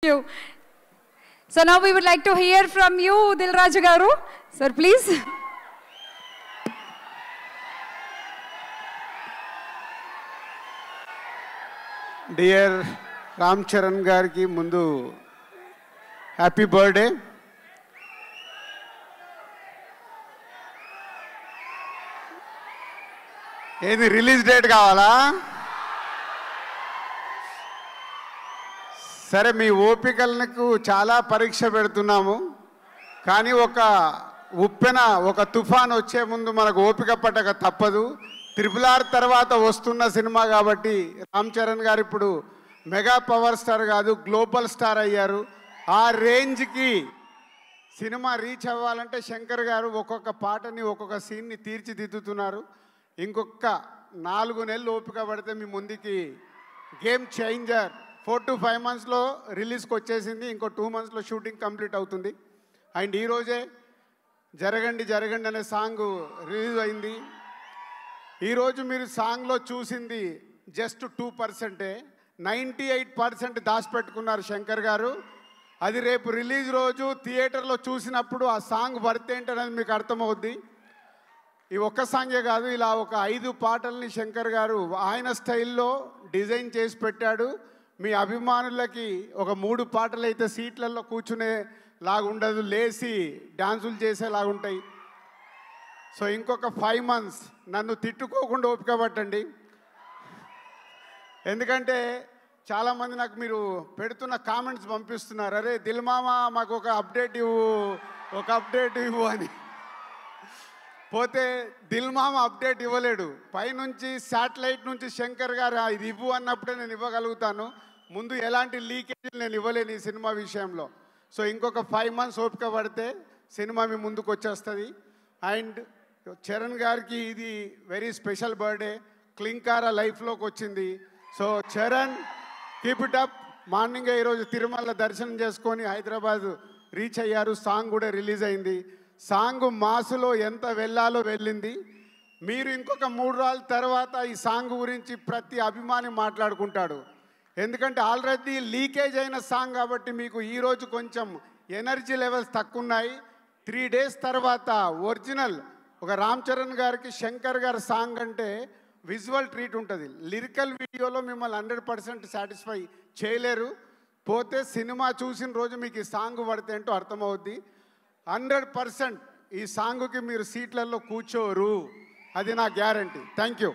you. So now we would like to hear from you, Dilraju Garu. Sir, please. Dear Ram Charan Garki Mundu, happy birthday. ఏది release date కావాలా? సరే, మీ ఓపికలకు చాలా పరీక్ష పెడుతున్నాము. కానీ ఒక ఉప్పెన, ఒక తుఫాన్ వచ్చే ముందు మనకు ఓపిక పట్టక తప్పదు. RRR తర్వాత వస్తున్న సినిమా కాబట్టి రామ్ చరణ్ గారు ఇప్పుడు మెగా పవర్ స్టార్ కాదు, గ్లోబల్ స్టార్ అయ్యారు. ఆ రేంజ్కి సినిమా రీచ్ అవ్వాలంటే శంకర్ గారు ఒక్కొక్క పాటని, ఒక్కొక్క సీన్ని తీర్చిదిద్దుతున్నారు. ఇంకొక 4 నెలలు ఓపిక పడితే మీ ముందుకి గేమ్ చేంజర్ 4 to 5 monthsలో రిలీజ్కి వచ్చేసింది. ఇంకో 2 monthsలో షూటింగ్ కంప్లీట్ అవుతుంది. అండ్ ఈరోజే జరగండి జరగండి అనే సాంగ్ రిలీజ్ అయింది. ఈరోజు మీరు సాంగ్లో చూసింది జస్ట్ 2%. 98% దాచిపెట్టుకున్నారు శంకర్ గారు. అది రేపు రిలీజ్ రోజు థియేటర్లో చూసినప్పుడు ఆ సాంగ్ వర్త్ ఏంటనేది మీకు అర్థమవుద్ది. ఈ ఒక్క సాంగే కాదు, ఇలా ఒక 5 పాటల్ని శంకర్ గారు ఆయన స్టైల్లో డిజైన్ చేసి పెట్టాడు. మీ అభిమానులకి ఒక 3 పాటలు అయితే సీట్లలో కూర్చునే లాగుండదు, లేచి డ్యాన్సులు చేసేలాగుంటాయి. సో ఇంకొక 5 months నన్ను తిట్టుకోకుండా ఓపిక పట్టండి. ఎందుకంటే చాలామంది నాకు మీరు పెడుతున్న కామెంట్స్ పంపిస్తున్నారు, అరే దిల్ మామ మాకు ఒక అప్డేట్ ఇవ్వు అని. పోతే దిల్ మామ అప్డేట్ ఇవ్వలేడు. పైనుంచి శాటిలైట్ నుంచి శంకర్ గారు ఇది ఇవ్వు అన్నప్పుడే నేను ఇవ్వగలుగుతాను. ముందు ఎలాంటి లీకేజీలు నేను ఇవ్వలేను ఈ సినిమా విషయంలో. సో ఇంకొక 5 months ఓపిక పడితే సినిమా మీ ముందుకు వచ్చేస్తుంది. అండ్ చరణ్ గారికి ఇది వెరీ స్పెషల్ బర్త్డే. క్లింకారా లైఫ్లోకి వచ్చింది. So Charan, keep it up. మార్నింగే ఈరోజు తిరుమల దర్శనం చేసుకొని హైదరాబాద్ రీచ్ అయ్యారు. సాంగ్ కూడా రిలీజ్ అయింది. సాంగ్ మాసులో ఎంత వెళ్ళాలో వెళ్ళింది. మీరు ఇంకొక 3 రోజుల తర్వాత ఈ సాంగ్ గురించి ప్రతి అభిమాని మాట్లాడుకుంటాడు. ఎందుకంటే ఆల్రెడీ లీకేజ్ అయిన సాంగ్ కాబట్టి మీకు ఈరోజు కొంచెం ఎనర్జీ లెవెల్స్ తక్కువ ఉన్నాయి. 3 days తర్వాత ఒరిజినల్ ఒక రామ్ చరణ్ గారికి శంకర్ గారి సాంగ్ అంటే విజువల్ ట్రీట్ ఉంటుంది. లిరికల్ వీడియోలో మిమ్మల్ని 100% సాటిస్ఫై చేయలేరు. పోతే సినిమా చూసిన రోజు మీకు ఈ సాంగ్ పడితే ఏంటో అర్థమవుద్ది. 100% ఈ సాంగ్కి మీరు సీట్లలో కూర్చోరు, అది నా గ్యారంటీ. Thank you.